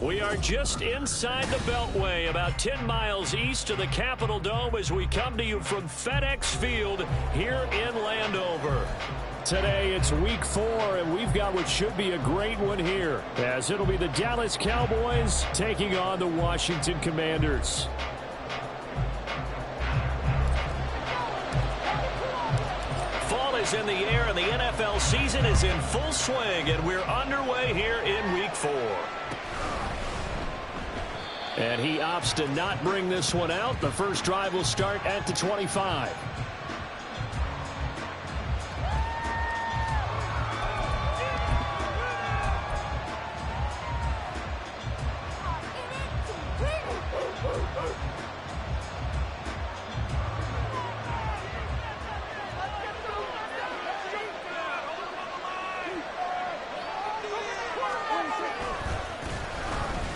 We are just inside the Beltway, about 10 miles east of the Capitol Dome as we come to you from FedEx Field here in Landover. Today it's week 4, and we've got what should be a great one here, as it'll be the Dallas Cowboys taking on the Washington Commanders. Fall is in the air, and the NFL season is in full swing, and we're underway here in week 4. And he opts to not bring this one out. The first drive will start at the 25.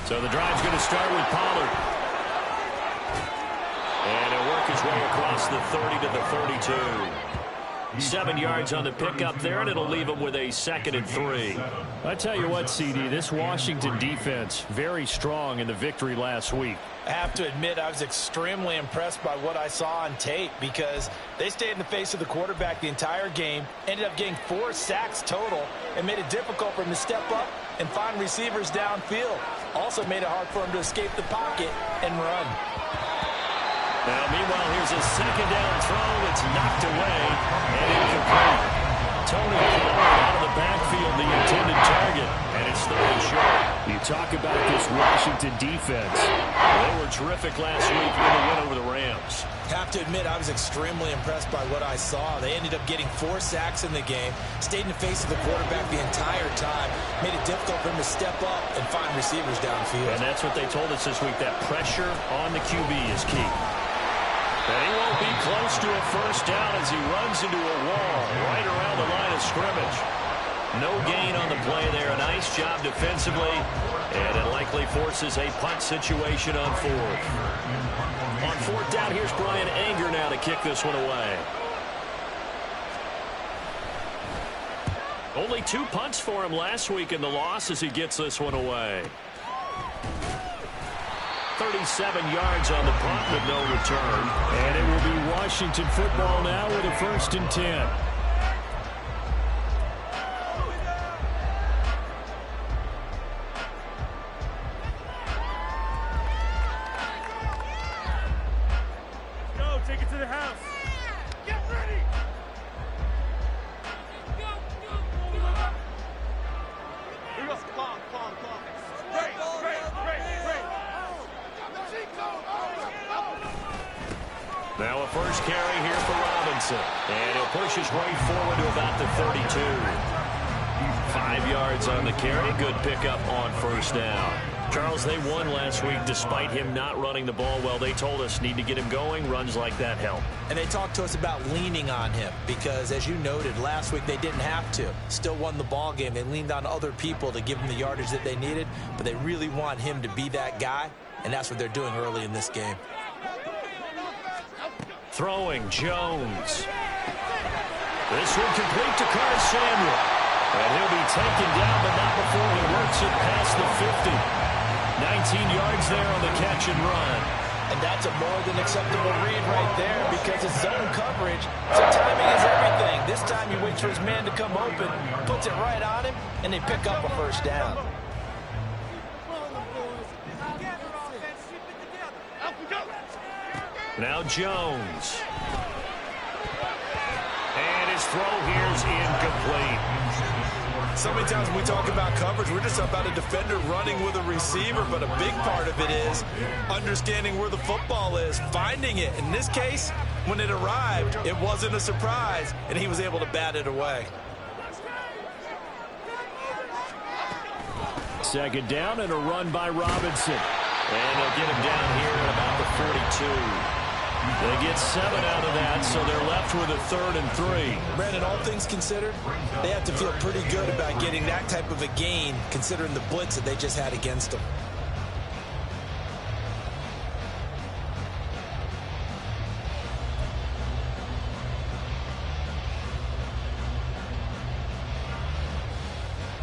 So the drive's going to start with Pollard. And it'll work its way across the 30 to the 32. 7 yards on the pickup there, and it'll leave him with a 2nd and 3. I tell you what, CD, this Washington defense, very strong in the victory last week. I have to admit, I was extremely impressed by what I saw on tape because they stayed in the face of the quarterback the entire game, ended up getting 4 sacks total, and made it difficult for him to step up and find receivers downfield. Also made it hard for him to escape the pocket and run. Now, meanwhile, here's a 2nd down throw. It's knocked away and incomplete. Tony Pollard out of the backfield, the intended target, and it's 3rd and short. You talk about this Washington defense. They were terrific last week with a win over the Rams. Have to admit, I was extremely impressed by what I saw. They ended up getting 4 sacks in the game, stayed in the face of the quarterback the entire time, made it difficult for him to step up and find receivers downfield. And that's what they told us this week, that pressure on the QB is key. And he won't be close to a first down as he runs into a wall right around the line of scrimmage. No gain on the play there. A nice job defensively, and it likely forces a punt situation on 4th. On 4th down, here's Brian Anger now to kick this one away. Only 2 punts for him last week in the loss as he gets this one away. 37 yards on the punt with no return. And it will be Washington football now with a 1st and 10. Go, take it to the house. Get ready. Here we go. Calm. Great. Now a first carry here for Robinson. And he'll push his way forward to about the 32. 5 yards on the carry. Good pickup on 1st down. Charles, they won last week despite him not running the ball well. They told us need to get him going. Runs like that help. And they talked to us about leaning on him because, as you noted, last week they didn't have to. Still won the ball game. They leaned on other people to give them the yardage that they needed, but they really want him to be that guy, and that's what they're doing early in this game. Throwing Jones. This one complete to Carr Samuel. And he'll be taken down, but not before he works it past the 50. 19 yards there on the catch and run. And that's a more than acceptable read right there because it's zone coverage, so timing is everything. This time he waits for his man to come open, puts it right on him, and they pick up a 1st down. Now Jones. And his throw here is incomplete. So many times when we talk about coverage, we're just about a defender running with a receiver, but a big part of it is understanding where the football is, finding it. In this case, when it arrived, it wasn't a surprise, and he was able to bat it away. 2nd down and a run by Robinson. And they'll get him down here at about the 42. They get 7 out of that, so they're left with a 3rd and 3. Brandon, all things considered, they have to feel pretty good about getting that type of a gain, considering the blitz that they just had against them.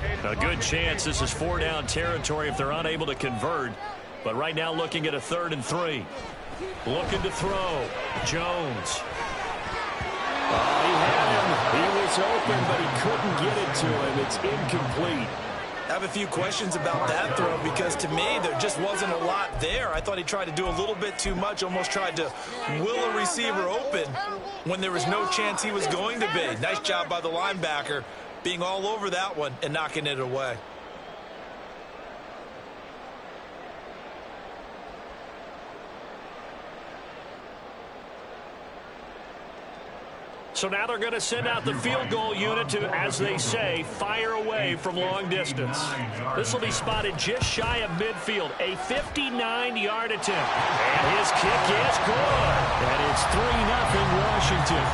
Hey, A good chance this is 4-down territory if they're unable to convert. But right now looking at a 3rd and 3. Looking to throw. Jones. Oh, he had him. He was open, but he couldn't get it to him. It's incomplete. I have a few questions about that throw because to me there just wasn't a lot there. I thought he tried to do a little bit too much, almost tried to will a receiver open when there was no chance he was going to be. Nice job by the linebacker being all over that one and knocking it away. So now they're going to send out the field goal unit to, as they say, fire away from long distance. This will be spotted just shy of midfield. A 59-yard attempt. And his kick is good. And it's 3-0 Washington.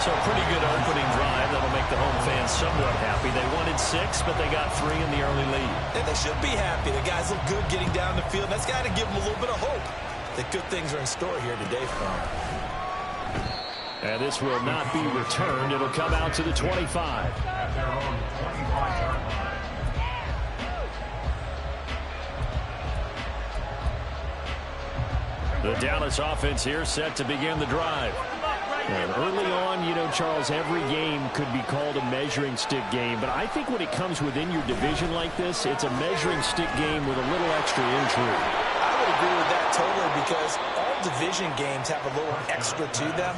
So a pretty good opening drive. That'll make the home fans somewhat happy. They wanted 6, but they got 3 in the early lead. And they should be happy. The guys look good getting down the field. That's got to give them a little bit of hope that good things are in store here today for them. And this will not be returned. It'll come out to the 25. The Dallas offense here set to begin the drive. And early on, you know, Charles, every game could be called a measuring stick game. But I think when it comes within your division like this, it's a measuring stick game with a little extra intrigue. I would agree with that totally because all division games have a little extra to them.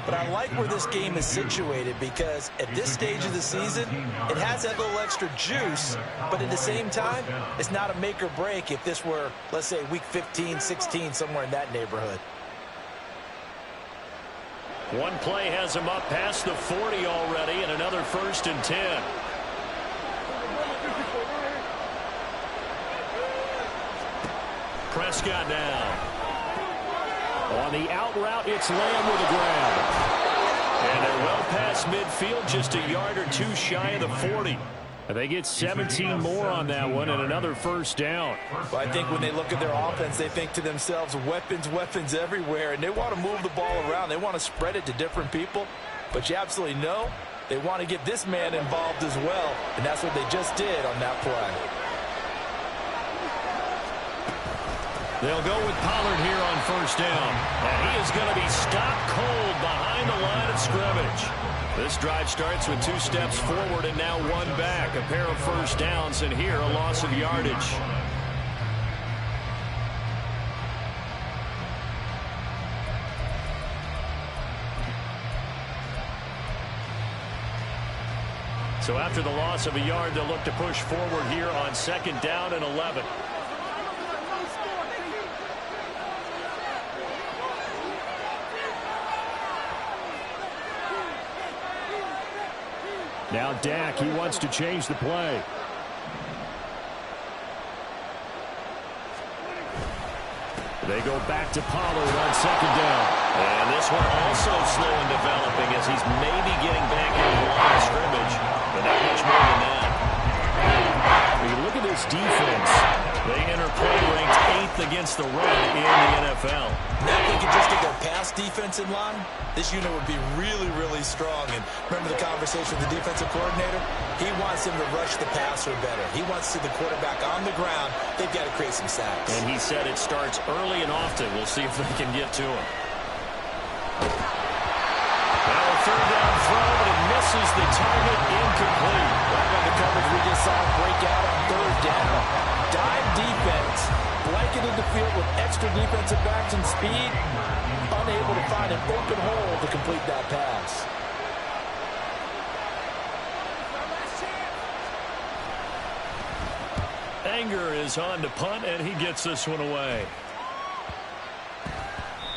But I like where this game is situated because at this stage of the season, it has that little extra juice, but at the same time, it's not a make or break if this were, let's say, week 15, 16, somewhere in that neighborhood. One play has him up past the 40 already, and another 1st and 10. Prescott now. On the out route, it's Lamb with a grab. And they're well past midfield, just a yard or 2 shy of the 40. And they get 17 more on that one and another 1st down. Well, I think when they look at their offense, they think to themselves, weapons, weapons everywhere. And they want to move the ball around. They want to spread it to different people. But you absolutely know they want to get this man involved as well. And that's what they just did on that play. They'll go with Pollard here on 1st down. And he is going to be stopped cold behind the line of scrimmage. This drive starts with 2 steps forward and now 1 back. A pair of 1st downs, and here a loss of yardage. So after the loss of a yard, they'll look to push forward here on 2nd down and 11. Now Dak, he wants to change the play. They go back to Pollard on 2nd down. And this one also slow in developing as he's maybe getting back into the line of scrimmage, but not much more than that. When you look at this defense, they enter play ranked 8th against the run in the NFL. Now if they could just get their pass defense in line, this unit would be really, really strong. And remember the conversation with the defensive coordinator? He wants him to rush the passer better. He wants to see the quarterback on the ground. They've got to create some sacks. And he said it starts early and often. We'll see if they can get to him. Now a 3rd down throw, but it misses the target, incomplete. Right on the coverage we just saw break out on 3rd down. Dive defense, blanketed the field with extra defensive backs and speed, unable to find an open hole to complete that pass. Anger is on to punt, and he gets this one away.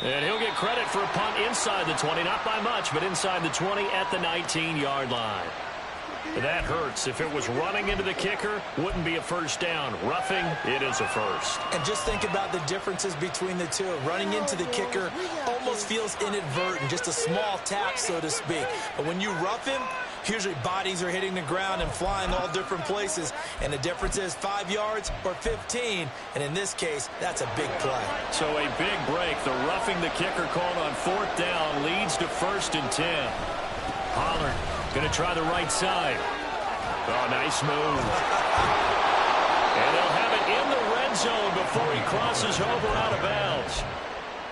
And he'll get credit for a punt inside the 20, not by much, but inside the 20 at the 19-yard line. That hurts. If it was running into the kicker, wouldn't be a 1st down. Roughing, it is a 1st. And just think about the differences between the two. Running into the kicker almost feels inadvertent, just a small tap, so to speak. But when you rough him, usually bodies are hitting the ground and flying all different places. And the difference is 5 yards or 15. And in this case, that's a big play. So a big break. The roughing the kicker called on 4th down leads to 1st and 10. Pollard going to try the right side. Oh, nice move. And they'll have it in the red zone before he crosses over out of bounds.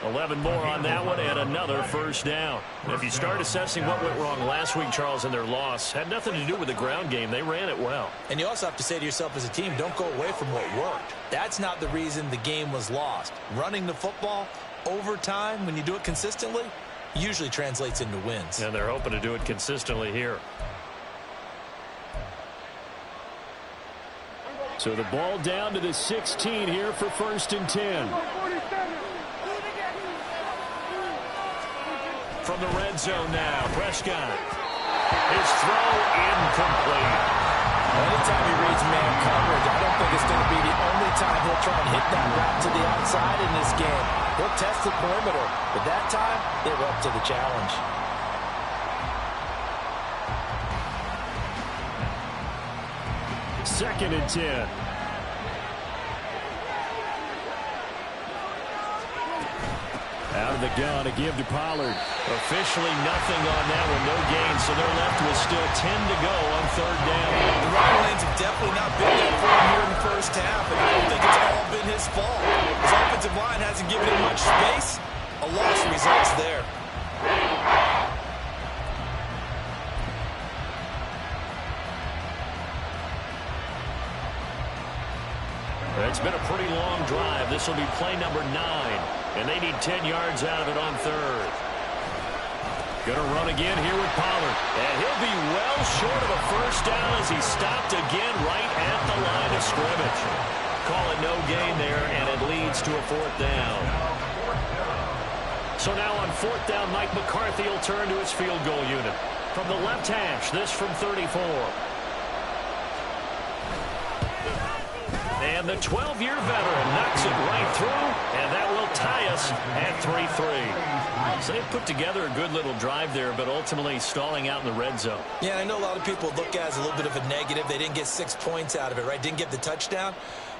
11 more on that one and another first down. If you start assessing what went wrong last week, Charles, in their loss, had nothing to do with the ground game. They ran it well. And you also have to say to yourself as a team, don't go away from what worked. That's not the reason the game was lost. Running the football over time, when you do it consistently, usually translates into wins. And they're hoping to do it consistently here. So the ball down to the 16 here for 1st and 10. From the red zone now, Prescott. His throw incomplete. Anytime he reads man coverage, I don't think it's going to be the only time he'll try and hit that route to the outside in this game. He'll test the perimeter, but that time, they were up to the challenge. Second and 10. Out of the gun to give to Pollard. Officially nothing on that one, no gain, so they're left with still 10 to go on 3rd down. The running lanes have definitely not been there for him here in the first half, and I don't think it's all been his fault. His offensive line hasn't given him much space. A loss results there. It's been a pretty long drive. This will be play number 9. And they need 10 yards out of it on 3rd. Going to run again here with Pollard. And he'll be well short of a first down as he stopped again right at the line of scrimmage. Call it no gain there, and it leads to a 4th down. So now on 4th down, Mike McCarthy will turn to his field goal unit. From the left hash, this from 34. And the 12-year veteran knocks it right through, and that will tie us at 3-3. So they put together a good little drive there, but ultimately stalling out in the red zone. Yeah, I know a lot of people look at it as a little bit of a negative. They didn't get 6 points out of it, right? Didn't get the touchdown.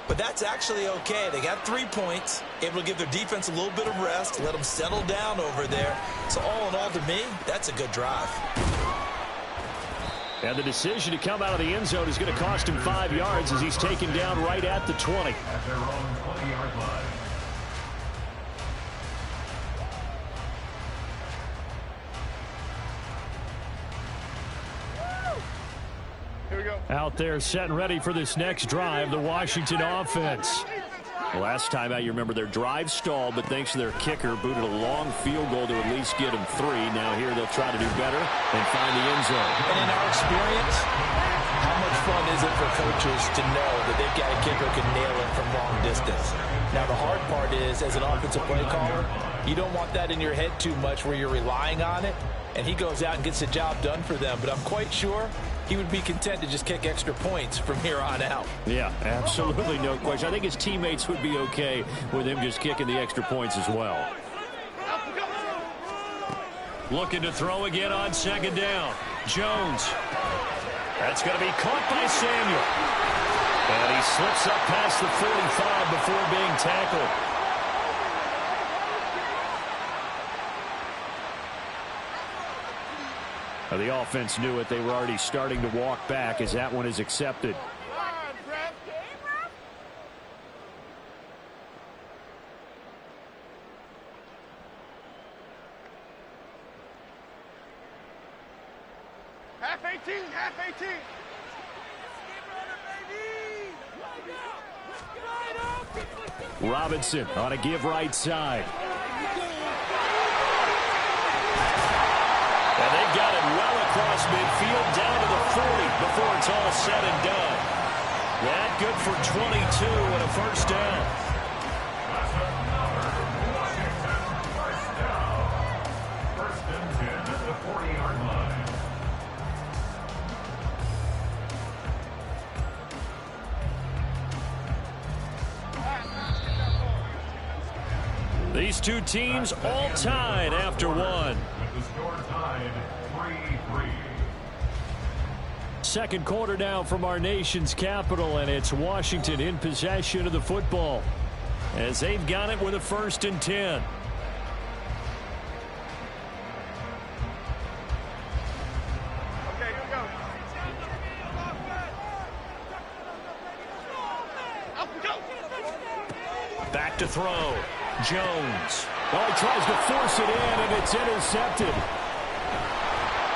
But that's actually okay. They got 3 points, able to give their defense a little bit of rest, let them settle down over there. So all in all, to me, that's a good drive. And the decision to come out of the end zone is going to cost him 5 yards as he's taken down right at the 20. At their own 20-yard line. Here we go. Out there set and ready for this next drive, the Washington offense. Last time out, you remember their drive stalled, but thanks to their kicker, booted a long field goal to at least get them 3. Now here they'll try to do better and find the end zone. And in our experience, how much fun is it for coaches to know that they've got a kicker who can nail it from long distance? Now the hard part is, as an offensive play caller, you don't want that in your head too much where you're relying on it, and he goes out and gets the job done for them. But I'm quite sure he would be content to just kick extra points from here on out. Yeah, absolutely no question. I think his teammates would be okay with him just kicking the extra points as well. Looking to throw again on 2nd down. Jones. That's going to be caught by Samuel. And he slips up past the 45 before being tackled. The offense knew it. They were already starting to walk back as that one is accepted. Half 18, half 18. Robinson on a give right side. And they've got it well across midfield down to the 40 before it's all said and done. That good for 22 and a first down. First and 10 at the 40-yard line. These two teams all tied after one. With the score tied 3-3. Second quarter now from our nation's capital, and it's Washington in possession of the football as they've got it with a 1st and 10. Okay, here we go. to throw. Jones. Oh, he tries to force it in, and it's intercepted.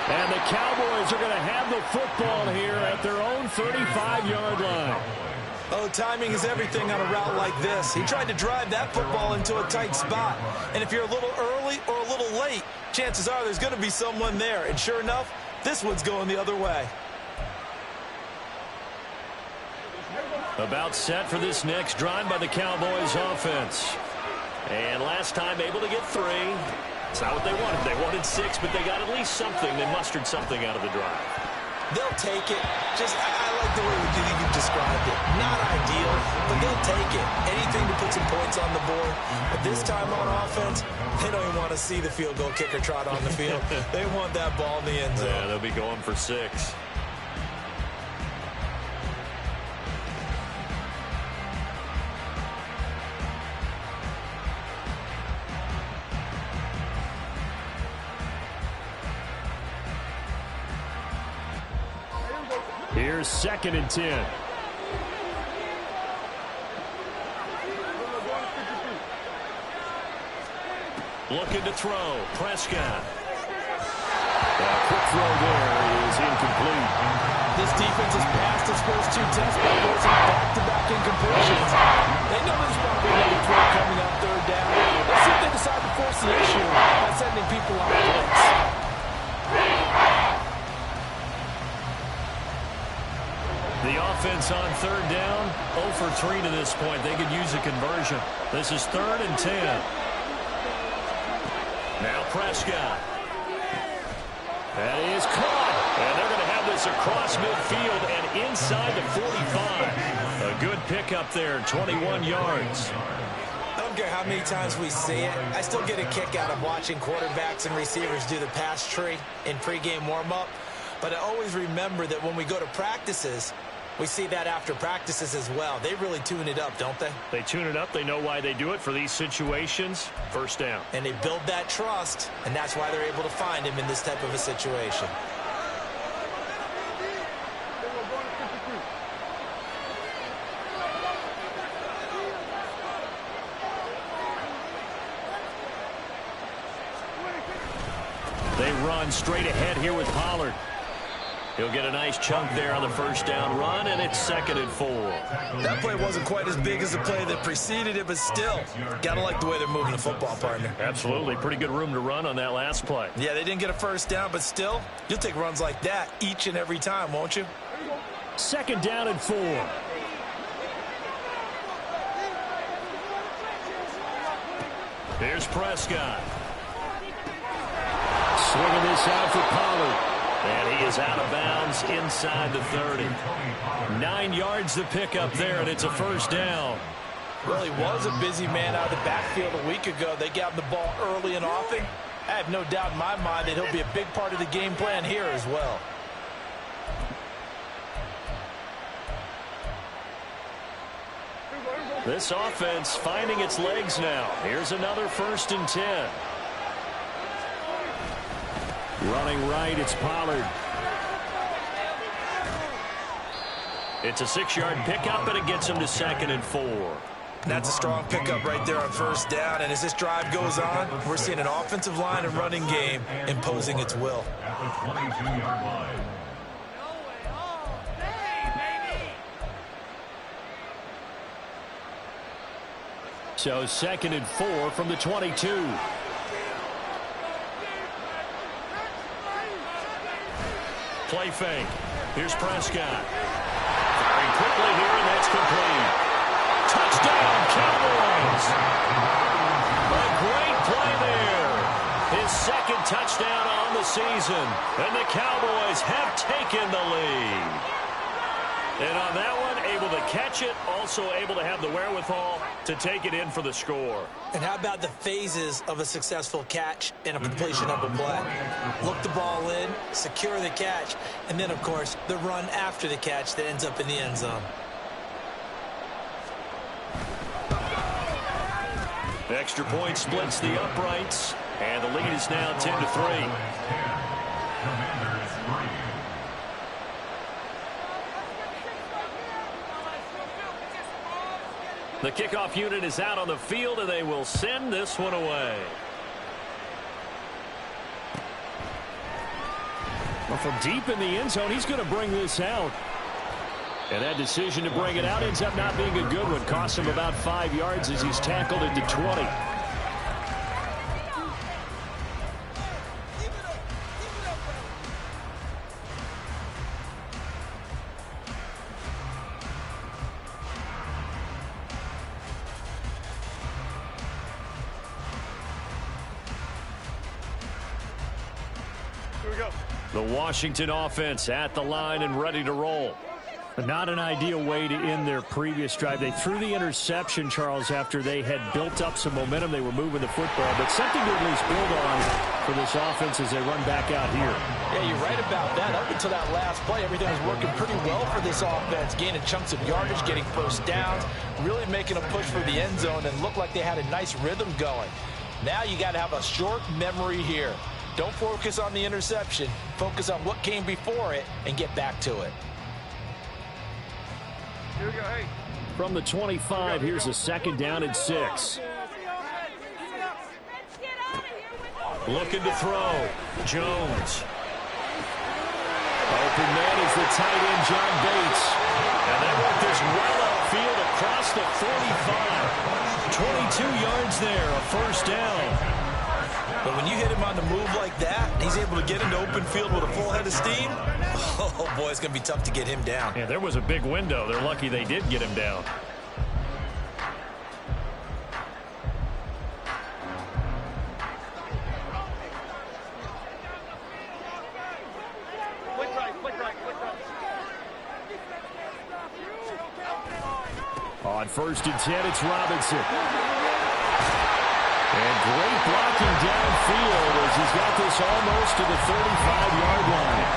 And the Cowboys are going to have the football here at their own 35-yard line. Oh, timing is everything on a route like this. He tried to drive that football into a tight spot. And if you're a little early or a little late, chances are there's going to be someone there. And sure enough, this one's going the other way. About set for this next drive by the Cowboys offense. And last time able to get 3. It's not what they wanted. They wanted 6, but they got at least something. They mustered something out of the drive. They'll take it. I like the way you described it. Not ideal, but they'll take it. Anything to put some points on the board. But this time on offense, they don't even want to see the field goal kicker trot on the field. They want that ball in the end zone. Yeah, they'll be going for 6. Here's 2nd and 10. Looking to throw. Prescott. Quick throw there is incomplete. This defense has passed its first 2 tests by forcing back-to-back incompletions. They know there's probably another throw coming on 3rd down. Let's see if they decide to force the issue by sending people on blitz. The offense on 3rd down, 0 for 3 to this point. They could use a conversion. This is 3rd and 10. Now Prescott. That is caught. And they're going to have this across midfield and inside the 45. A good pickup there, 21 yards. I don't care how many times we see it. I still get a kick out of watching quarterbacks and receivers do the pass tree in pregame warm-up. But I always remember that when we go to practices, we see that after practices as well. They really tune it up, don't they? They tune it up. They know why they do it for these situations. 1st down. And they build that trust, and that's why they're able to find him in this type of a situation. They run straight ahead here with Pollard. He'll get a nice chunk there on the 1st down run, and it's 2nd and 4. That play wasn't quite as big as the play that preceded it, but still, got to like the way they're moving the football, partner. Absolutely. Pretty good room to run on that last play. Yeah, they didn't get a 1st down, but still, you'll take runs like that each and every time, won't you? 2nd down and 4. Here's Prescott. Swinging this out for Pollard. And he is out of bounds inside the 30. 9 yards to pick up there, and it's a 1st down. Well, he was a busy man out of the backfield a week ago. They got him the ball early and often. I have no doubt in my mind that he'll be a big part of the game plan here as well. This offense finding its legs now. Here's another 1st and 10. Running right, it's Pollard. It's a 6-yard pickup, and it gets him to 2nd and 4. That's a strong pickup right there on 1st down. And as this drive goes on, we're seeing an offensive line and running game imposing its will. At the 22-yard line. So 2nd and 4 from the 22. Play fake. Here's Prescott. Firing quickly here, and that's complete. Touchdown, Cowboys. A great play there. His 2nd touchdown on the season. And the Cowboys have taken the lead. And on that one, able to catch it, also able to have the wherewithal to take it in for the score. And how about the phases of a successful catch and a completion of a play? Look the ball in, secure the catch, and then, of course, the run after the catch that ends up in the end zone. Extra point splits the uprights, and the lead is now 10-3. The kickoff unit is out on the field, and they will send this one away. Well, from deep in the end zone, he's going to bring this out. And that decision to bring it out ends up not being a good one. Costs him about 5 yards as he's tackled into 20. Here we go. The Washington offense at the line and ready to roll. Not an ideal way to end their previous drive. They threw the interception, Charles, after they had built up some momentum. They were moving the football, but something to at least build on for this offense as they run back out here. Yeah, you're right about that. Up until that last play, everything was working pretty well for this offense, gaining chunks of yardage, getting first downs, really making a push for the end zone, and looked like they had a nice rhythm going. Now you got to have a short memory here. Don't focus on the interception. Focus on what came before it and get back to it. Here we go. Hey. From the 25, here's a second down and 6. Looking to throw. Jones. Open man is the tight end, John Bates. And they work this well upfield across the 45. 22 yards there, a first down. But when you hit him on the move like that, he's able to get into open field with a full head of steam. Oh, boy, it's going to be tough to get him down. Yeah, there was a big window. They're lucky they did get him down. Flick right, flick right, flick right. On 1st and 10, it's Robinson. And great blocking downfield as he's got this almost to the 35-yard line.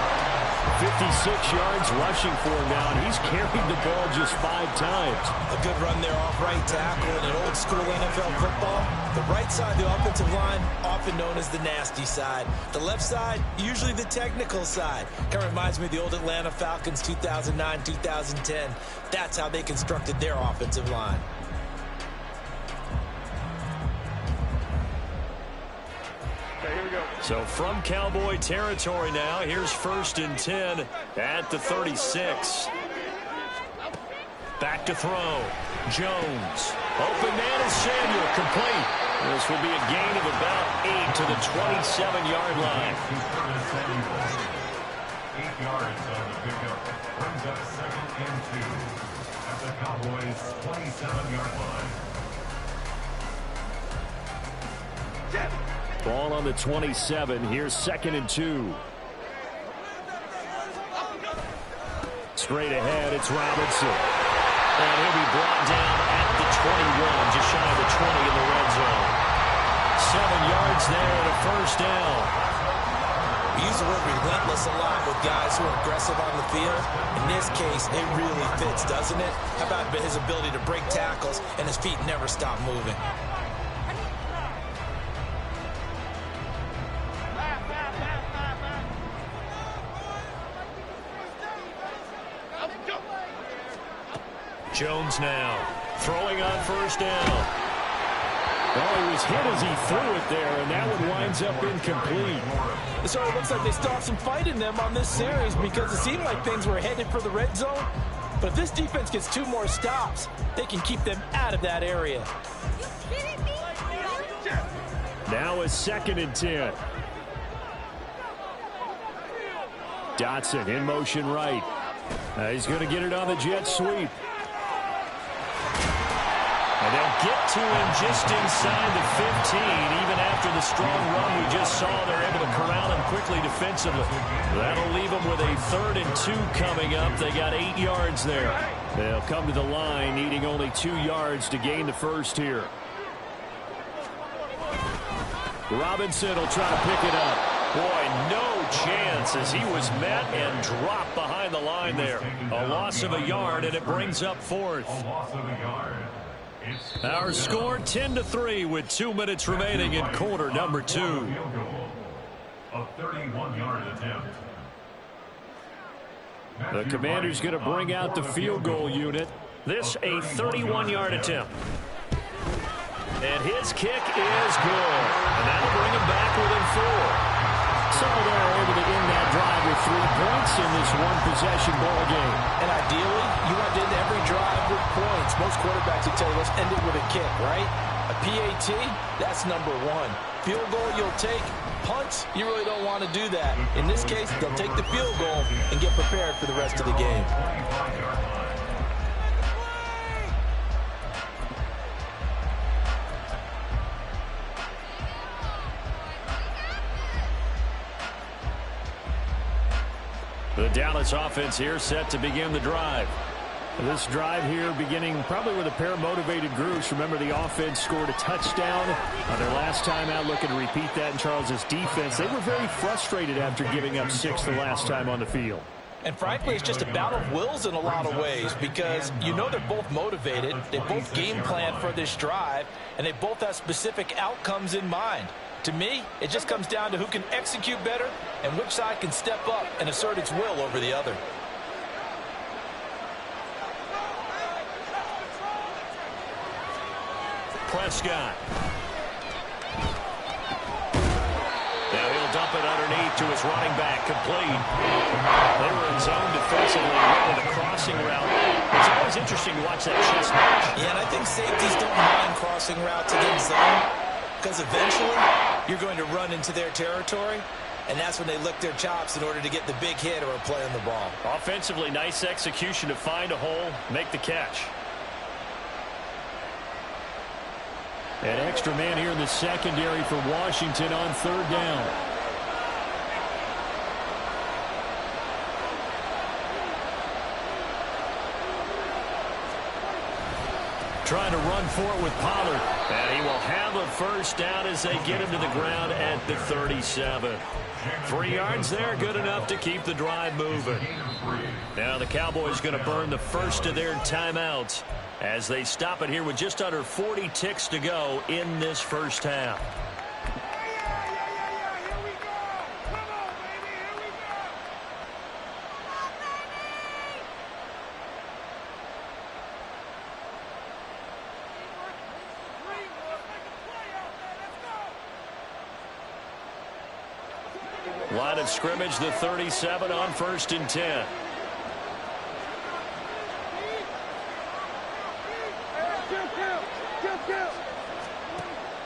56 yards rushing for him now, and he's carried the ball just 5 times. A good run there off right tackle in an old-school NFL football. The right side of the offensive line, often known as the nasty side. The left side, usually the technical side. Kind of reminds me of the old Atlanta Falcons 2009-2010. That's how they constructed their offensive line. Here we go. So from Cowboy territory now, here's 1st and 10 at the 36. Back to throw. Jones. Open man is Samuel, complete. This will be a gain of about 8 to the 27-yard line. 8 yards on the pickup. Brings up 2nd and 2 at the Cowboys' 27-yard line. Ball on the 27. Here's 2nd and 2. Straight ahead, it's Robinson. And he'll be brought down at the 21, just shy of the 20 in the red zone. 7 yards there and a first down. We use the word relentless a lot with guys who are aggressive on the field. In this case, it really fits, doesn't it? How about his ability to break tackles and his feet never stop moving? Jones now throwing on first down. Oh, he was hit as he threw it there, and that one winds up incomplete. So it looks like they still have some fight in them on this series because it seemed like things were headed for the red zone. But if this defense gets 2 more stops, they can keep them out of that area. Now is 2nd and 10. Dotson in motion right. He's going to get it on the jet sweep. And they'll get to him just inside the 15. Even after the strong run we just saw, they're able to corral him quickly defensively. That'll leave them with a 3rd and 2 coming up. They got 8 yards there. They'll come to the line needing only 2 yards to gain the first here. Robinson will try to pick it up. Boy, no chance as he was met and dropped behind the line there. A loss of a yard, and it brings up 4th. A loss of a yard. Our score 10-3 with 2 minutes remaining in quarter number 2. A 31-yard attempt. The Commander's going to bring out the field goal unit. This a 31-yard attempt. And his kick is good. And that'll bring him back within 4. So they're able to end that drive with 3 points in this one-possession ball game. And ideally, you want to end every drive with points. Most quarterbacks would tell you, let's end it with a kick, right? A PAT, that's number 1. Field goal you'll take. Punts, you really don't want to do that. In this case, they'll take the field goal and get prepared for the rest of the game. The Dallas offense here set to begin the drive. This drive here beginning probably with a pair of motivated groups. Remember, the offense scored a touchdown on their last time out, looking to repeat that in Charles's defense. They were very frustrated after giving up 6 the last time on the field. And frankly, it's just a battle of wills in a lot of ways because you know they're both motivated, they both game plan for this drive, and they both have specific outcomes in mind. To me, it just comes down to who can execute better and which side can step up and assert its will over the other. Prescott. Now he'll dump it underneath to his running back, complete. They were in zone defensively with a crossing route. It's always interesting to watch that chess match. Yeah, and I think safeties don't mind crossing routes against zone because eventually you're going to run into their territory, and that's when they lick their chops in order to get the big hit or a play on the ball. Offensively, nice execution to find a hole, make the catch. An extra man here in the secondary for Washington on 3rd down. Trying to run for it with Pollard. And he will have a first down as they get him to the ground at the 37. 3 yards there, good enough to keep the drive moving. Now the Cowboys going to burn the first of their timeouts as they stop it here with just under 40 ticks to go in this first half. Line of scrimmage, the 37 on 1st and 10.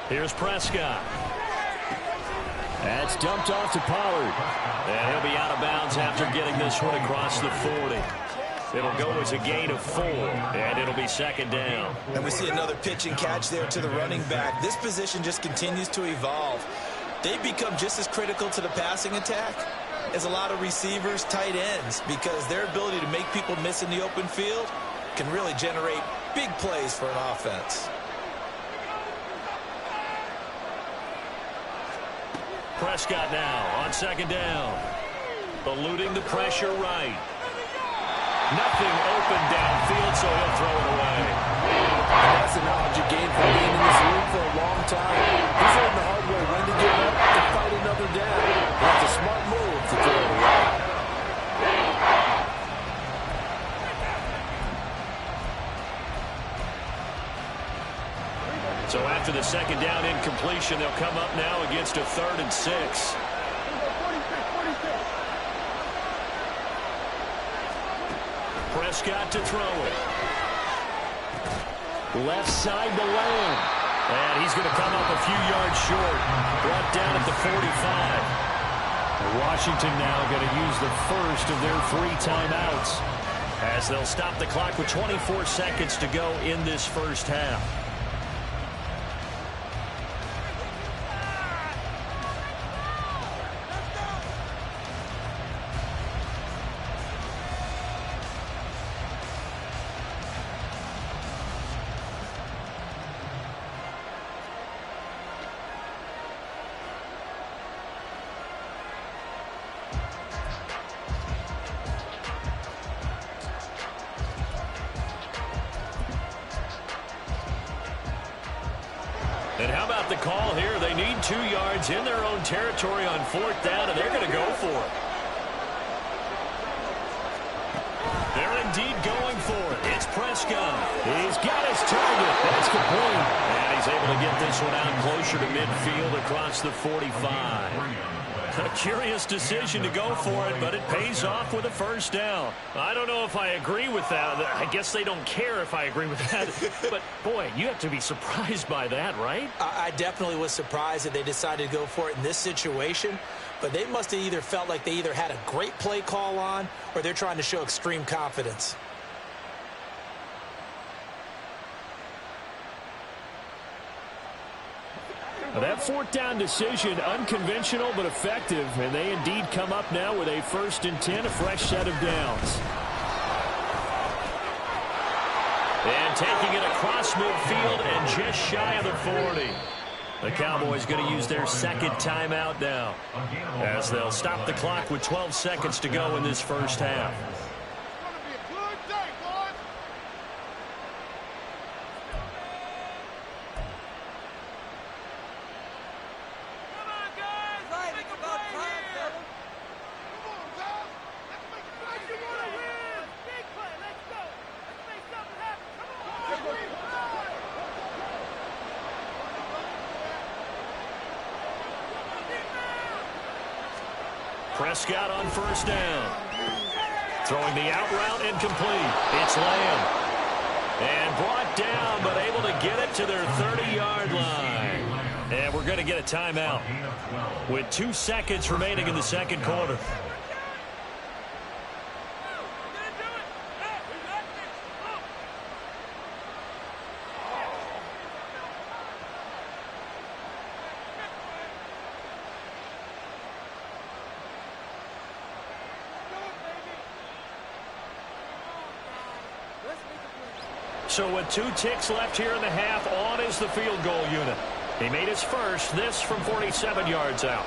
Here's Prescott. That's dumped off to Pollard. And he'll be out of bounds after getting this one across the 40. It'll go as a gain of 4, and it'll be 2nd down. And we see another pitch and catch there to the running back. This position just continues to evolve. They become just as critical to the passing attack as a lot of receivers, tight ends, because their ability to make people miss in the open field can really generate big plays for an offense. Prescott now on 2nd down. Eluding the pressure right. Nothing open downfield, so he'll throw it away. That's the knowledge you gain from being in this league for a long time. He's learned the hard way when to give up to fight another down. That's a smart move to throw it away. So after the 2nd down incompletion, they'll come up now against a 3rd and 6. Prescott to throw it. Left side to Lamb. And he's going to come up a few yards short. Brought down at the 45. Washington now going to use the first of their 3 timeouts, as they'll stop the clock with 24 seconds to go in this first half. And how about the call here? They need 2 yards in their own territory on 4th down, and they're going to go for it. They're indeed going for it. It's Prescott. He's got his target. That's complete. And he's able to get this one out closer to midfield across the 45. A curious decision to go for it, but it pays off with a first down. I don't know if I agree with that. I guess they don't care if I agree with that. But, boy, you have to be surprised by that, right? I definitely was surprised that they decided to go for it in this situation. But they must have either felt like they either had a great play call on or they're trying to show extreme confidence. That fourth down decision, unconventional but effective, and they indeed come up now with a 1st and 10, a fresh set of downs. And taking it across midfield and just shy of the 40. The Cowboys going to use their second timeout now, as they'll stop the clock with 12 seconds to go in this first half. Prescott on first down. Throwing the out route incomplete. It's Lamb. And brought down, but able to get it to their 30-yard line. And we're going to get a timeout with 2 seconds remaining in the second quarter. So with 2 ticks left here in the half, on is the field goal unit. He made his first, this from 47 yards out.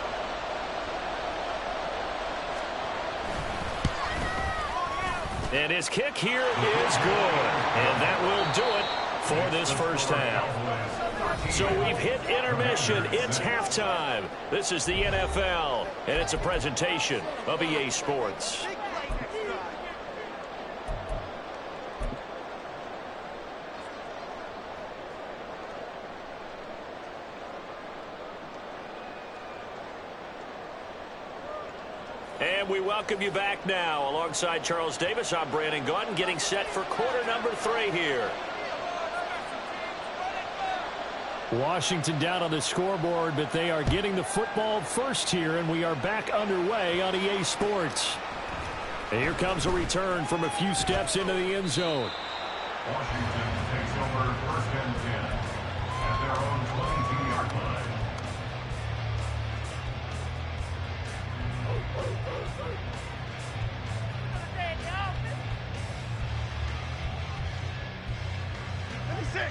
And his kick here is good. And that will do it for this first half. So we've hit intermission. It's halftime. This is the NFL, and it's a presentation of EA Sports. And we welcome you back now. Alongside Charles Davis, I'm Brandon Gaudin, getting set for quarter number 3 here. Washington down on the scoreboard, but they are getting the football first here, and we are back underway on EA Sports. And here comes a return from a few steps into the end zone. Washington takes over 1st and 10 at their own 22-yard line.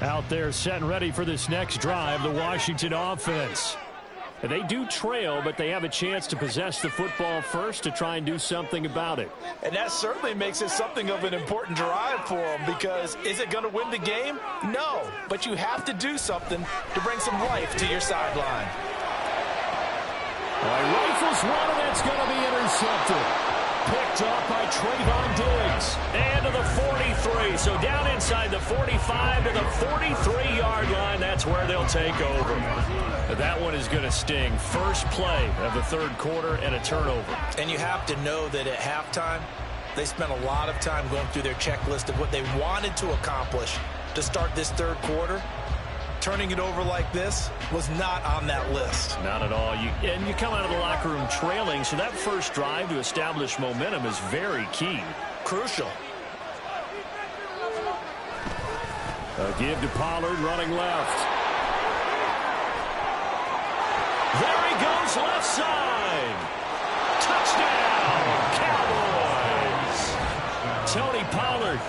Out there set and ready for this next drive, the Washington offense. They do trail, but they have a chance to possess the football first to try and do something about it. And that certainly makes it something of an important drive for them, because is it going to win the game? No, but you have to do something to bring some life to your sideline. Rifles one, and it's going to be intercepted. Picked up by Trayvon Diggs. And to the 43. So down inside the 45 to the 43-yard line. That's where they'll take over. That one is going to sting. First play of the third quarter and a turnover. And you have to know that at halftime, they spent a lot of time going through their checklist of what they wanted to accomplish to start this third quarter. Turning it over like this was not on that list. Not at all. And you come out of the locker room trailing, so that first drive to establish momentum is very key. Crucial. A give to Pollard running left. There he goes left side. Touchdown, Cowboys. Tony Pollard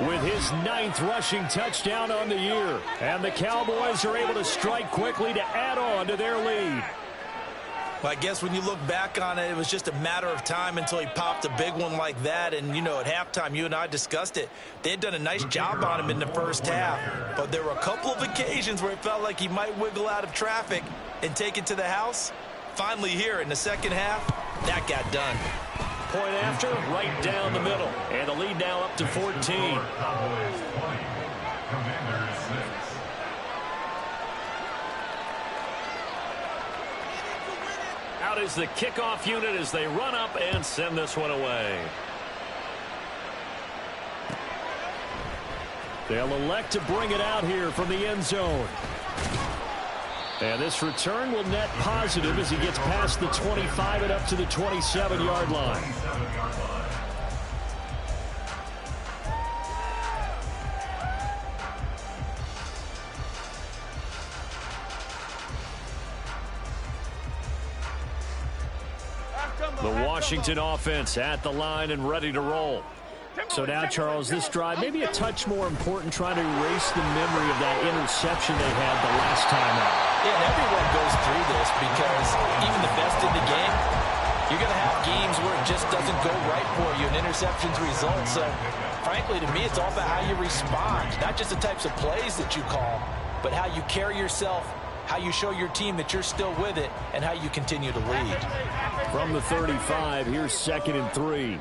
with his 9th rushing touchdown on the year. And the Cowboys are able to strike quickly to add on to their lead. Well, I guess when you look back on it, it was just a matter of time until he popped a big one like that. And, you know, at halftime, you and I discussed it. They had done a nice job on him in the first half. But there were a couple of occasions where it felt like he might wiggle out of traffic and take it to the house. Finally here in the second half, that got done. point after, right down the middle. And the lead now up to 14. Cowboys 20, Commanders 6. Out is the kickoff unit as they run up and send this one away. They'll elect to bring it out here from the end zone. And this return will net positive as he gets past the 25 and up to the 27-yard line. The Washington offense at the line and ready to roll. So now, Charles, this drive maybe a touch more important, trying to erase the memory of that interception they had the last time out. Yeah, and everyone goes through this because even the best in the game, you're going to have games where it just doesn't go right for you and interceptions result. So, frankly, to me, it's all about how you respond, not just the types of plays that you call, but how you carry yourself, how you show your team that you're still with it, and how you continue to lead. From the 35, here's 2nd and 3.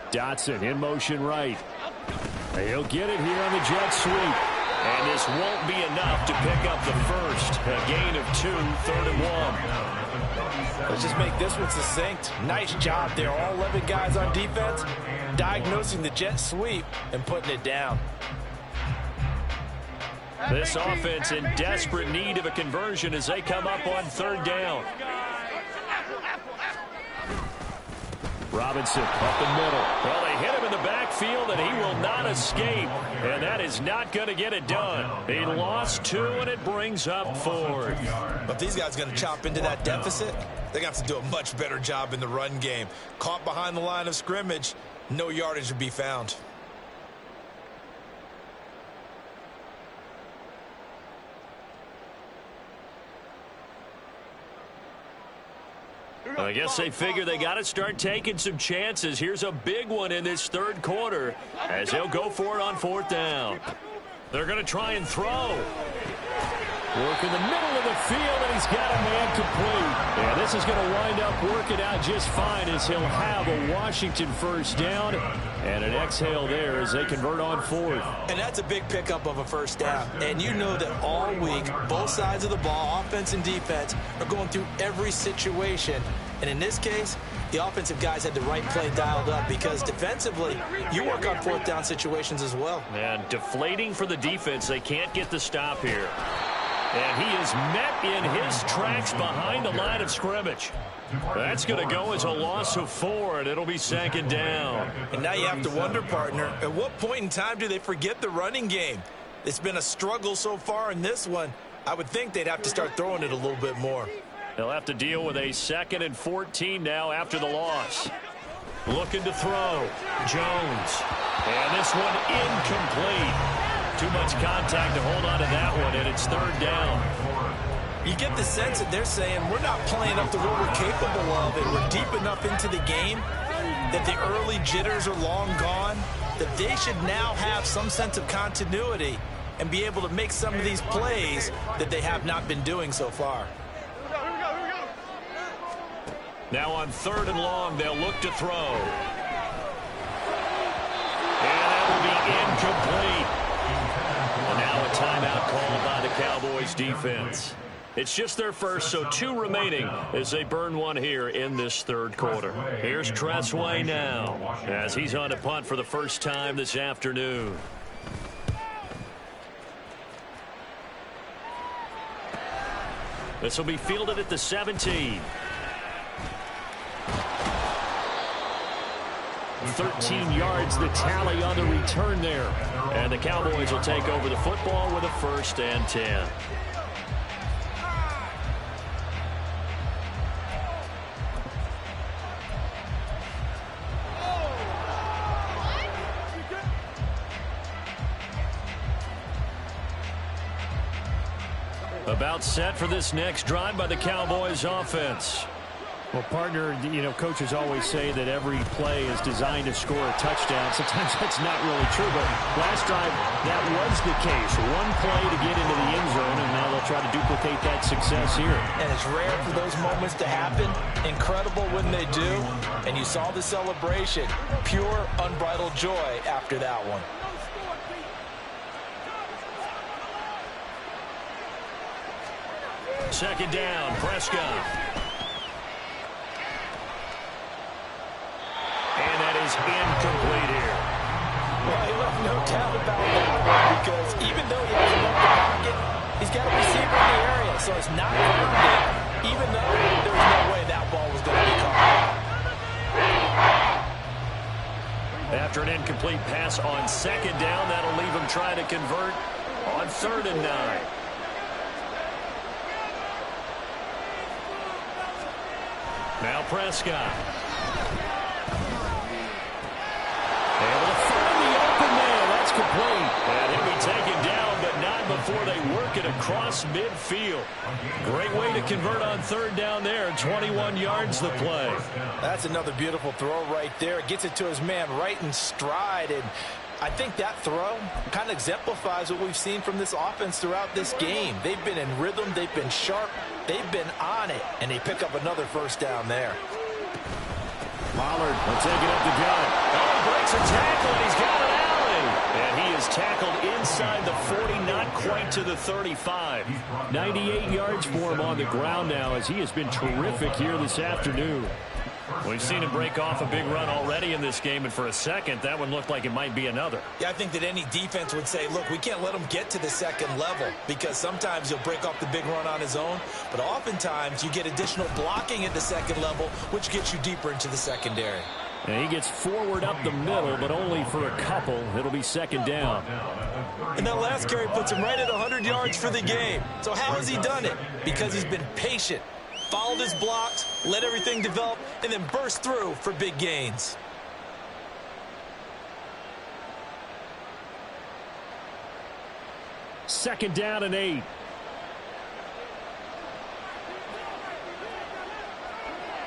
Dotson in motion right. He'll get it here on the jet sweep. And this won't be enough to pick up the first. A gain of 2, 3rd and 1. Let's just make this one succinct. Nice job there. All 11 guys on defense diagnosing the jet sweep and putting it down. This offense in desperate need of a conversion as they come up on 3rd down. Robinson up the middle. Well, they hit him in the backfield, and he will not escape. And that is not going to get it done. He lost 2, and it brings up 4th. But if these guys are going to chop into that deficit, they're going to have to do a much better job in the run game. Caught behind the line of scrimmage, no yardage to be found. I guess they figure they got to start taking some chances. Here's a big one in this 3rd quarter as they'll go for it on 4th down. They're going to try and throw. Work in the middle of the field, and he's got a man complete. And this is going to wind up working out just fine as he'll have a Washington 1st down and an exhale there as they convert on 4th. And that's a big pickup of a 1st down. And you know that all week, both sides of the ball, offense and defense, are going through every situation. And in this case, the offensive guys had the right play dialed up because defensively, you work on 4th down situations as well. And deflating for the defense. They can't get the stop here. And he is met in his tracks behind the line of scrimmage. That's going to go as a loss of 4, and it'll be 2nd down. And now you have to wonder, partner, at what point in time do they forget the running game? It's been a struggle so far in this one. I would think they'd have to start throwing it a little bit more. They'll have to deal with a 2nd and 14 now after the loss. Looking to throw. Jones. And this one incomplete. Too much contact to hold on to that one, and it's 3rd down. You get the sense that they're saying we're not playing up to what we're capable of, and we're deep enough into the game that the early jitters are long gone, that they should now have some sense of continuity and be able to make some of these plays that they have not been doing so far. Now on 3rd and long, they'll look to throw. And that will be incomplete. And now a timeout called by the Cowboys defense. It's just their first, so 2 remaining as they burn one here in this 3rd quarter. Here's Tressway now as he's on a punt for the first time this afternoon. This will be fielded at the 17. 13 yards the tally on the return there. And the Cowboys will take over the football with a 1st and 10. About set for this next drive by the Cowboys offense. Well, partner, you know, coaches always say that every play is designed to score a touchdown. Sometimes that's not really true, but last drive, that was the case. One play to get into the end zone, and now they'll try to duplicate that success here. And it's rare for those moments to happen. Incredible when they do. And you saw the celebration. Pure, unbridled joy after that one. Second down, Prescott. And that is incomplete here. Well, he left no doubt about that, because even though he has enough to pocket, he's got a receiver in the area, so it's not grounded, even though there was no way that ball was going to be caught. After an incomplete pass on second down, that'll leave him trying to convert on 3rd and 9. Now Prescott. Able to find the open man. That's complete. And he'll be taken down, but not before they work it across midfield. Great way to convert on 3rd down there. 21 yards the play. That's another beautiful throw right there. Gets it to his man right in stride. And I think that throw kind of exemplifies what we've seen from this offense throughout this game. They've been in rhythm. They've been sharp. They've been on it. And they pick up another first down there. Pollard will take it up the gut. Oh, he breaks a tackle, and he's got an alley. And he is tackled inside the 40, not quite to the 35. 98 yards for him on the ground now, as he has been terrific here this afternoon. We've seen him break off a big run already in this game, and for a second, that one looked like it might be another. Yeah, I think that any defense would say, look, we can't let him get to the second level, because sometimes he'll break off the big run on his own, but oftentimes you get additional blocking at the second level, which gets you deeper into the secondary. And he gets forward up the middle, but only for a couple. It'll be second down. And that last carry puts him right at 100 yards for the game. So how has he done it? Because he's been patient, followed his blocks, let everything develop, and then burst through for big gains. Second down and 8.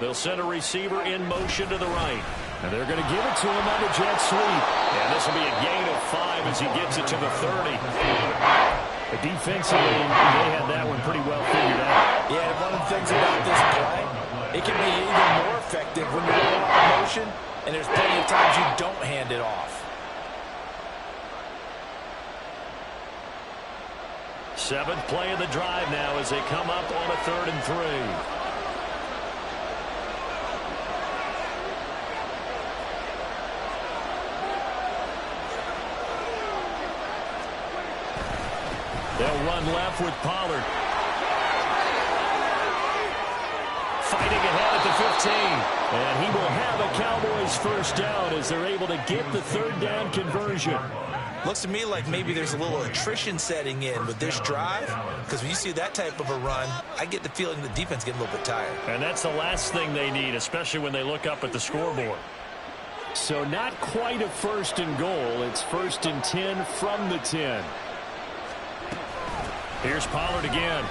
They'll send a receiver in motion to the right. And they're going to give it to him on the jet sweep. And this will be a gain of 5 as he gets it to the 30. But defensively, they had that one pretty well figured out. Yeah, and one of the things about this play, it can be even more effective when you're in motion, and there's plenty of times you don't hand it off. Seventh play of the drive now as they come up on a 3rd and 3. They'll run left with Pollard. Fighting ahead at the 15. And he will have a Cowboys first down as they're able to get the 3rd down conversion. Looks to me like maybe there's a little attrition setting in with this drive, because when you see that type of a run, I get the feeling the defense getting a little bit tired. And that's the last thing they need, especially when they look up at the scoreboard. So not quite a 1st and goal. It's 1st and 10 from the 10. Here's Pollard again.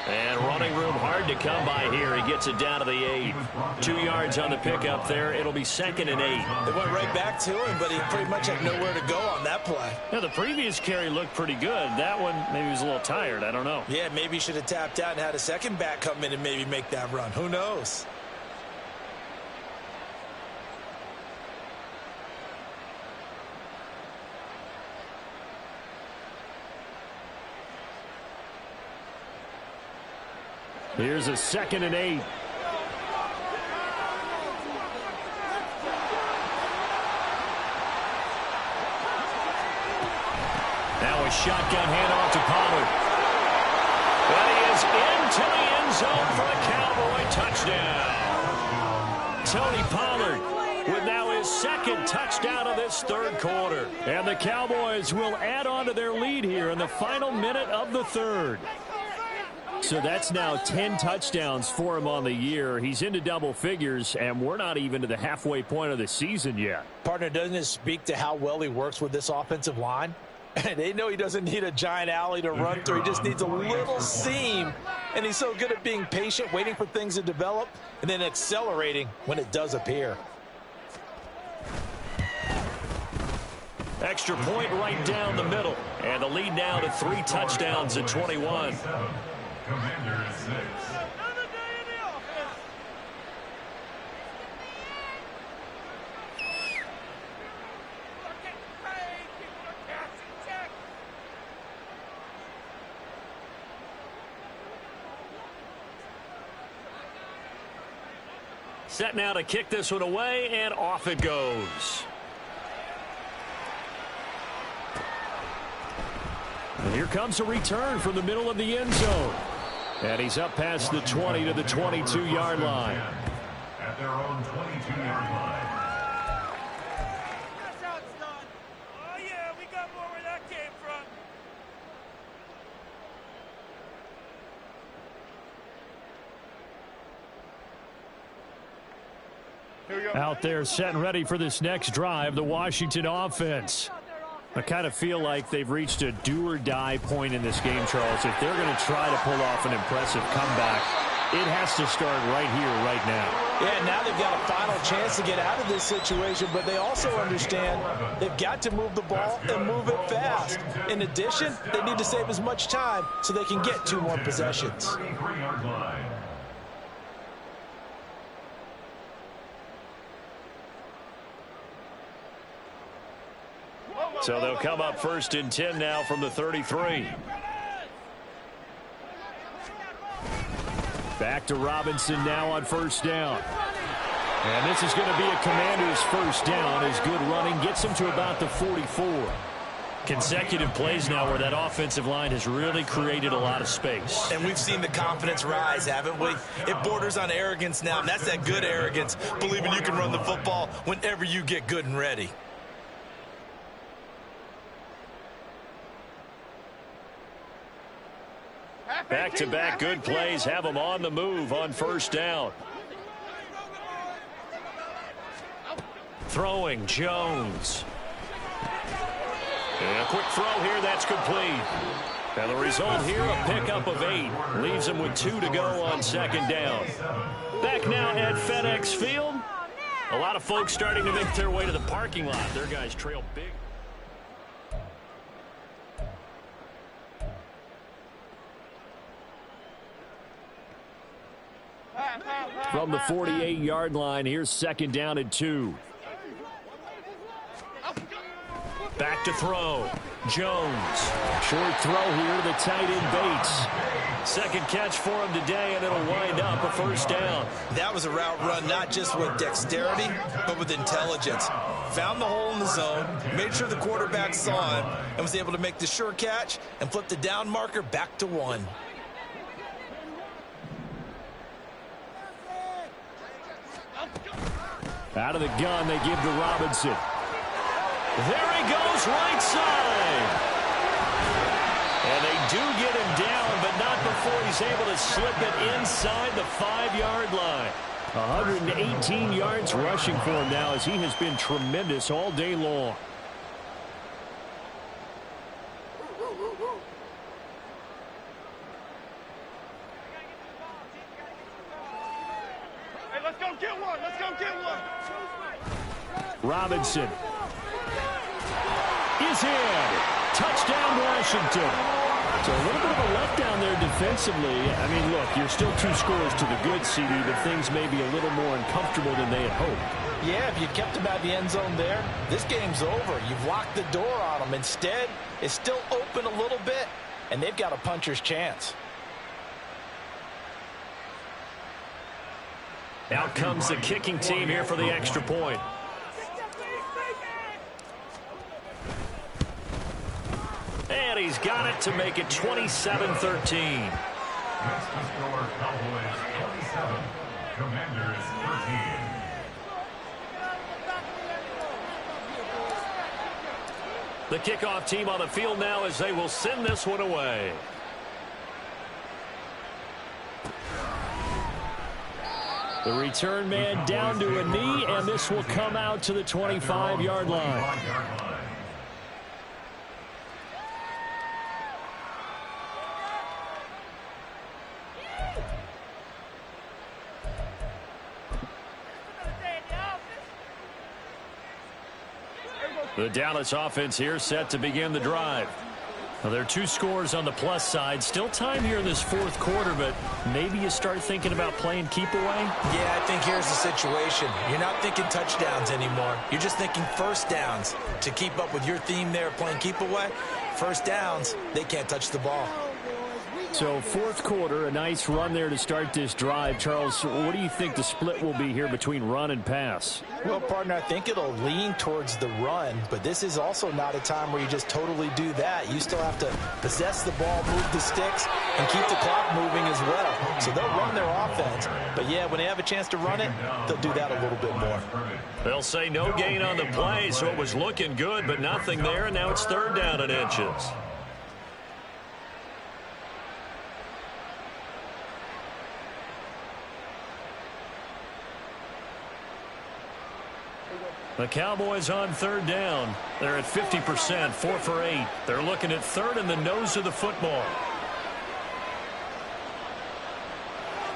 And running room hard to come by here. He gets it down to the 8. 2 yards on the pickup there. It'll be 2nd and 8. They went right back to him, but he pretty much had nowhere to go on that play. Yeah, the previous carry looked pretty good. That one, maybe he was a little tired. I don't know. Yeah, maybe he should have tapped out and had a second back come in and maybe make that run. Who knows? Here's a 2nd and 8. Now a shotgun handoff to Pollard. And he is into the end zone for a Cowboy touchdown. Tony Pollard with now his 2nd touchdown of this 3rd quarter. And the Cowboys will add on to their lead here in the final minute of the 3rd. So that's now 10 touchdowns for him on the year. He's into double figures, and we're not even to the halfway point of the season yet. Partner, doesn't it speak to how well he works with this offensive line? And they know he doesn't need a giant alley to run through. He just needs a little seam and he's so good at being patient, waiting for things to develop, and then accelerating when it does appear. Extra point right down the middle. And the lead now to 3 touchdowns at 21. Commanders 6. Another day in the office. People are getting paid. People are cashing checks. Set now to kick this one away, and off it goes. And here comes a return from the middle of the end zone. And he's up past the 20 to the 22-yard line. At their own 22-yard line. That's how it's done. Oh, yeah, we got more where that came from. Here we go. Out there set and ready for this next drive, the Washington offense. I kind of feel like they've reached a do-or-die point in this game, Charles. If they're going to try to pull off an impressive comeback, it has to start right here, right now. Yeah, now they've got a final chance to get out of this situation, but they also understand they've got to move the ball and move it fast. In addition, they need to save as much time so they can get 2 more possessions. 33-yard line. So they'll come up 1st and 10 now from the 33. Back to Robinson now on 1st down. And this is going to be a Commanders' 1st down as good running gets them to about the 44. Consecutive plays now where that offensive line has really created a lot of space. And we've seen the confidence rise, haven't we? It borders on arrogance now, and that's that good arrogance, believing you can run the football whenever you get good and ready. Back-to-back good plays have them on the move on 1st down. Throwing, Jones. And a quick throw here, that's complete. And the result here, a pickup of 8. Leaves them with 2 to go on 2nd down. Back now at FedEx Field. A lot of folks starting to make their way to the parking lot. Their guys trail big. From the 48-yard line, here's 2nd down and 2. Back to throw. Jones. Short throw here to the tight end Bates. 2nd catch for him today, and it'll wind up a 1st down. That was a route run not just with dexterity, but with intelligence. Found the hole in the zone, made sure the quarterback saw him, and was able to make the sure catch and flip the down marker back to 1. Out of the gun, they give to Robinson. There he goes, right side. And they do get him down, but not before he's able to slip it inside the 5-yard line. 118 yards rushing for him now as he has been tremendous all day long. Hey, let's go get one. Let's go get one. Robinson is in. Touchdown, Washington. So a little bit of a letdown there defensively. I mean, look, you're still 2 scores to the good, CD, but things may be a little more uncomfortable than they had hoped. Yeah, if you kept him out the end zone there, this game's over. You've locked the door on them. Instead, it's still open a little bit, and they've got a puncher's chance. Out comes the kicking team here for the extra point. And he's got it to make it 27-13. Next to score, Cowboys 27, Commanders 13. The kickoff team on the field now as they will send this one away. The return man down to a knee, and this will come out to the 25-yard line. The Dallas offense here set to begin the drive. Well, there are 2 scores on the plus side. Still time here in this fourth quarter, but maybe you start thinking about playing keep away? Yeah, I think here's the situation. You're not thinking touchdowns anymore. You're just thinking first downs. To keep up with your theme there, playing keep away, first downs, they can't touch the ball. So fourth quarter, a nice run there to start this drive. Charles, what do you think the split will be here between run and pass? Well, partner, I think it'll lean towards the run, but this is also not a time where you just totally do that. You still have to possess the ball, move the sticks, and keep the clock moving as well. So they'll run their offense, but yeah, when they have a chance to run it, they'll do that a little bit more. They'll say no gain on the play, so it was looking good, but nothing there, and now it's third down and inches. The Cowboys on third down. They're at 50%, 4 for 8. They're looking at third in the nose of the football.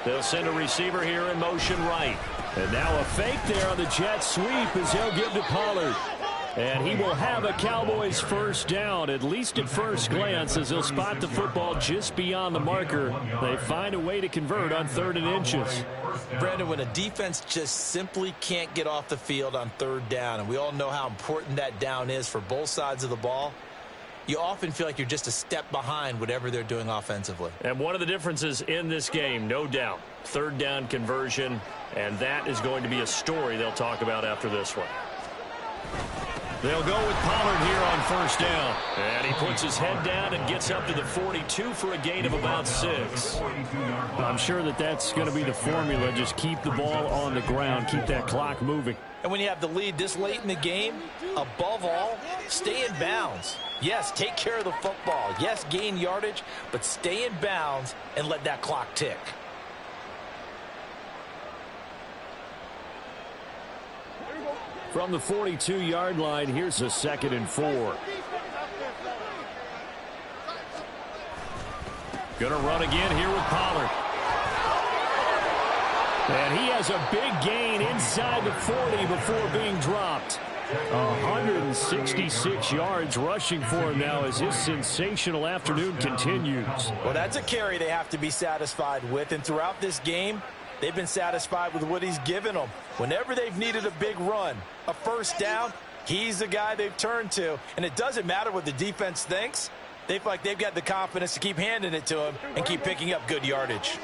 They'll send a receiver here in motion right. And now a fake there on the jet sweep as they'll give to Pollard. And he will have a Cowboys first down, at least at first glance, as they'll spot the football just beyond the marker. They find a way to convert on 3rd and inches. Brandon, when a defense just simply can't get off the field on third down, and we all know how important that down is for both sides of the ball, you often feel like you're just a step behind whatever they're doing offensively. And one of the differences in this game, no doubt, third down conversion, and that is going to be a story they'll talk about after this one. They'll go with Pollard here on first down. And he puts his head down and gets up to the 42 for a gain of about 6. I'm sure that that's going to be the formula. Just keep the ball on the ground. Keep that clock moving. And when you have the lead this late in the game, above all, stay in bounds. Yes, take care of the football. Yes, gain yardage, but stay in bounds and let that clock tick. From the 42-yard line, here's a 2nd and 4. Going to run again here with Pollard. And he has a big gain inside the 40 before being dropped. 166 yards rushing for him now as his sensational afternoon continues. Well, that's a carry they have to be satisfied with, and throughout this game, they've been satisfied with what he's given them. Whenever they've needed a big run, a first down, he's the guy they've turned to. And it doesn't matter what the defense thinks. They feel like they've got the confidence to keep handing it to him and keep picking up good yardage.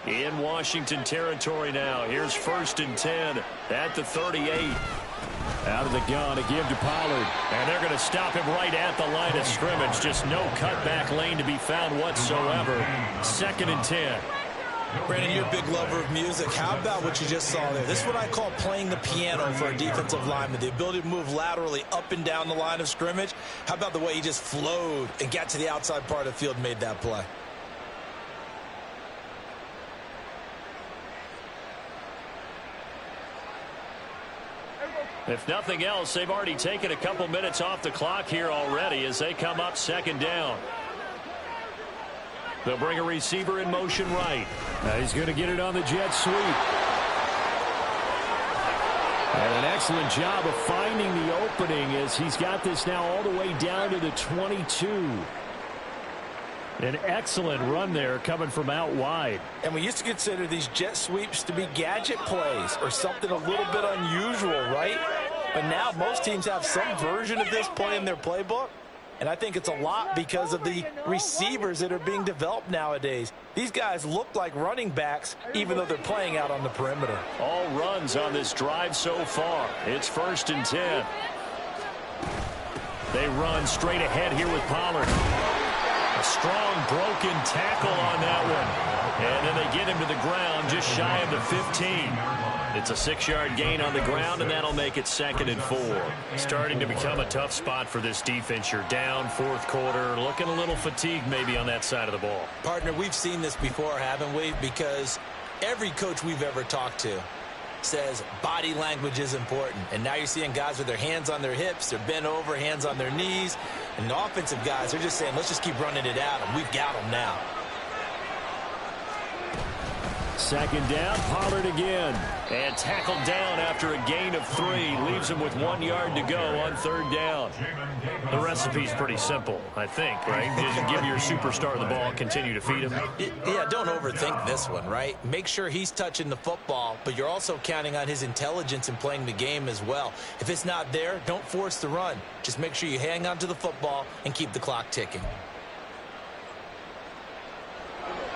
In Washington territory now. Here's 1st and 10 at the 38. Out of the gun to give to Pollard. And they're going to stop him right at the line of scrimmage. Just no cutback lane to be found whatsoever. 2nd and 10. Brandon, you're a big lover of music. How about what you just saw there? This is what I call playing the piano for a defensive lineman. The ability to move laterally up and down the line of scrimmage. How about the way he just flowed and got to the outside part of the field and made that play? If nothing else, they've already taken a couple minutes off the clock here already as they come up 2nd down. They'll bring a receiver in motion right. Now he's going to get it on the jet sweep. And an excellent job of finding the opening as he's got this now all the way down to the 22. An excellent run there coming from out wide. And we used to consider these jet sweeps to be gadget plays or something a little bit unusual, right? But now most teams have some version of this play in their playbook. And I think it's a lot because of the receivers that are being developed nowadays. These guys look like running backs even though they're playing out on the perimeter. All runs on this drive so far. It's 1st and 10. They run straight ahead here with Pollard. A strong broken tackle on that one. And then they get him to the ground just shy of the 15. It's a 6-yard gain on the ground, and that'll make it 2nd and 4. Starting to become a tough spot for this defense. You're down 4th quarter, looking a little fatigued maybe on that side of the ball. Partner, we've seen this before, haven't we? Because every coach we've ever talked to says body language is important. And now you're seeing guys with their hands on their hips, they're bent over, hands on their knees. And the offensive guys, they're just saying, let's just keep running it at them. We've got them now. Second down, Pollard again. And tackled down after a gain of 3. Leaves him with 1 yard to go on third down. The recipe's pretty simple, I think, right? Just give your superstar the ball, continue to feed him. Yeah, don't overthink this one, right? Make sure he's touching the football, but you're also counting on his intelligence in playing the game as well. If it's not there, don't force the run. Just make sure you hang on to the football and keep the clock ticking.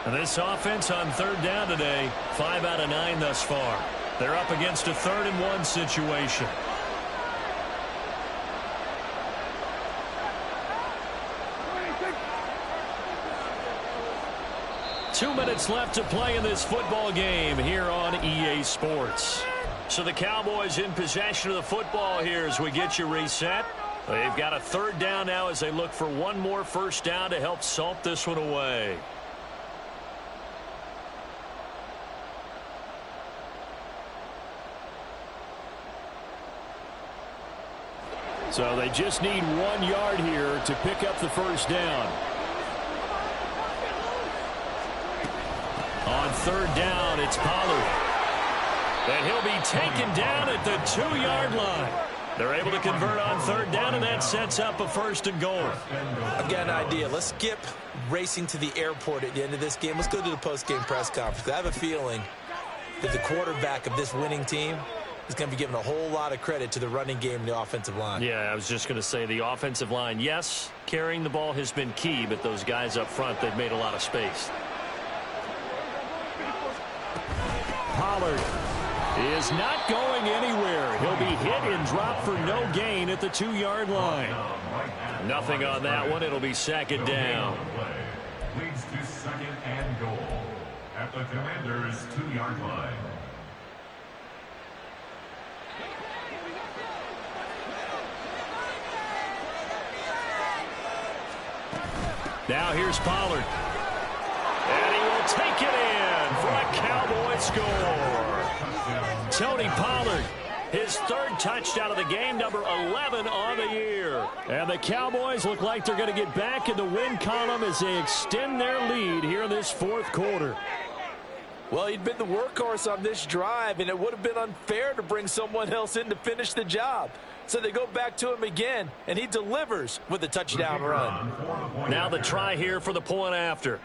This offense on third down today, 5 out of 9 thus far. They're up against a 3rd and 1 situation. Two minutes left to play in this football game here on EA Sports. So the Cowboys in possession of the football here as we get you reset. They've got a 3rd down now as they look for one more first down to help salt this one away. So they just need 1 yard here to pick up the first down. On third down, it's Pollard. And he'll be taken down at the 2-yard line. They're able to convert on third down, and that sets up a 1st and goal. I've got an idea. Let's skip racing to the airport at the end of this game. Let's go to the post-game press conference. I have a feeling that the quarterback of this winning team is going to be giving a whole lot of credit to the running game and the offensive line. Yeah, I was just going to say the offensive line, yes, carrying the ball has been key, but those guys up front, they've made a lot of space. Pollard is not going anywhere. He'll be hit and dropped for no gain at the 2-yard line. Nothing on that one. It'll be 2nd down. Leads to 2nd and goal at the Commanders' 2-yard line. Now here's Pollard. And he will take it in for a Cowboy score. Tony Pollard, his 3rd touchdown of the game, number 11 on the year. And the Cowboys look like they're going to get back in the win column as they extend their lead here in this 4th quarter. Well, he'd been the workhorse on this drive, and it would have been unfair to bring someone else in to finish the job. So they go back to him again, and he delivers with a touchdown run. Now the try here for the point after.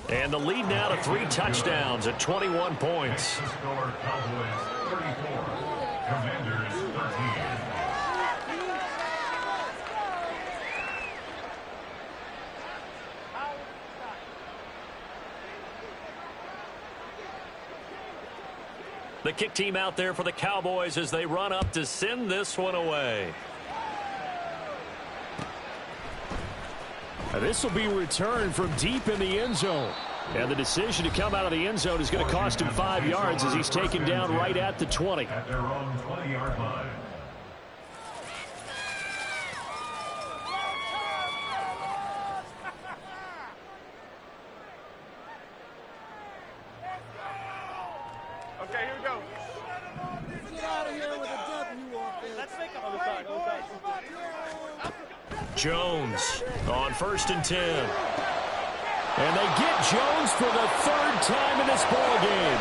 And the lead now to 3 touchdowns at 21 points. Cowboys 34, Commanders 13. The kick team out there for the Cowboys as they run up to send this one away. This will be returned from deep in the end zone. And the decision to come out of the end zone is going to cost him 5 yards as he's taken down right at the 20. At their own 20-yard line. Okay, here we go. Get out of here with a W offense. Let's make a play, boys. Jones on 1st and 10. And they get Jones for the 3rd time in this ball game.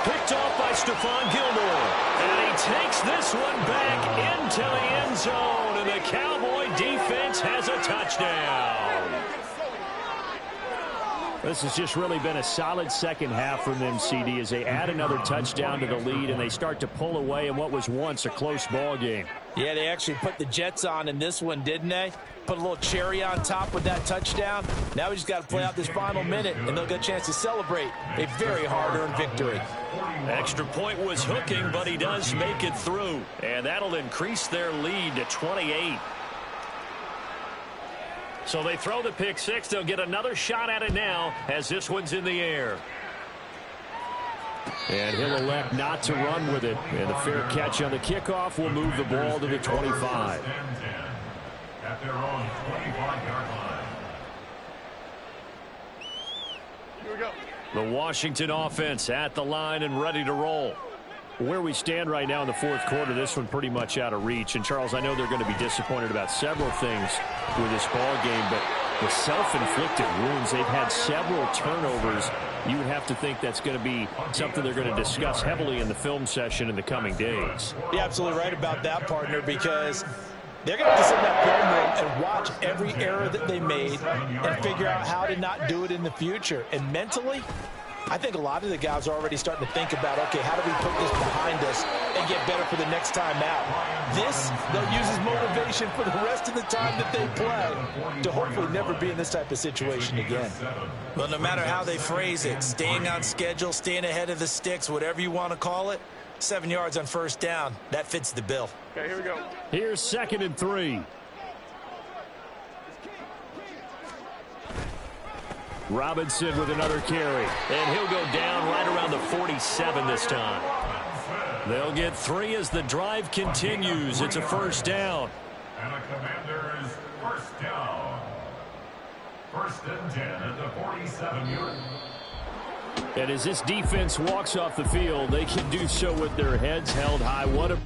Picked off by Stephon Gilmore. And he takes this one back into the end zone. And the Cowboy defense has a touchdown. This has just really been a solid second half from them, CD, as they add another touchdown to the lead and they start to pull away in what was once a close ball game. Yeah, they actually put the Jets on in this one, didn't they? Put a little cherry on top with that touchdown. Now we just got to play out this final minute, and they'll get a chance to celebrate a very hard-earned victory. Extra point was hooking, but he does make it through. And that'll increase their lead to 28. So they throw the pick six. They'll get another shot at it now as this one's in the air. And he'll elect not to run with it. And the fair catch on the kickoff will move the ball to the 25. At their own 25-yard line. Here we go. The Washington offense at the line and ready to roll. Where we stand right now in the fourth quarter, this one pretty much out of reach. And, Charles, I know they're going to be disappointed about several things with this ball game, but the self-inflicted wounds, they've had several turnovers. You would have to think that's going to be something they're going to discuss heavily in the film session in the coming days. You're absolutely right about that, partner, because they're going to have to sit in that film room and watch every error that they made and figure out how to not do it in the future. And mentally, I think a lot of the guys are already starting to think about, okay, how do we put this behind us and get better for the next time out? This, they'll use as motivation for the rest of the time that they play to hopefully never be in this type of situation again. Well, no matter how they phrase it, staying on schedule, staying ahead of the sticks, whatever you want to call it, 7 yards on first down, that fits the bill. Okay, here we go. Here's 2nd and 3. Robinson with another carry. And he'll go down right around the 47 this time. They'll get 3 as the drive continues. It's a first down. And the Commanders first down. 1st and 10 at the 47-yard. And as this defense walks off the field, they can do so with their heads held high. What a